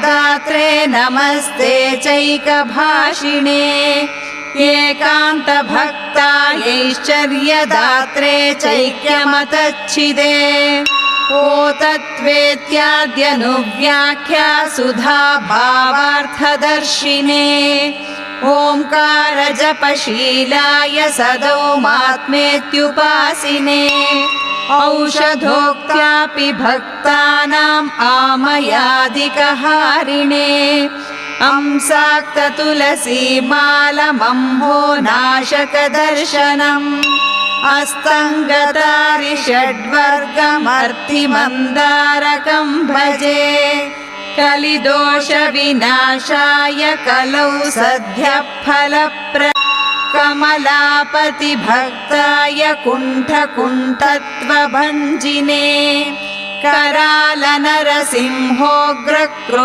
दात्रे नमस्ते चैकभाषिणे एकान्तभक्तायैश्चर्यदात्रे चैक्यमतच्छिदे ओतत्वेत्याद्यनुव्याख्या सुधा भावार्थदर्शिने ओंकारजपशीलाय सदौमात्मेत्युपासिने औषधोक्त्यापि भक्तानाम् आमयादिकहारिणे अंसाक्ततुलसीमालमम्भो नाशकदर्शनम् अस्तङ्गतारिषड्वर्गमर्तिमन्दारकं भजे कलिदोषविनाशाय कलौ कमलापतिभक्ताय कुण्ठकुण्ठत्वभञ्जिने करालनरसिंहोग्रक्रो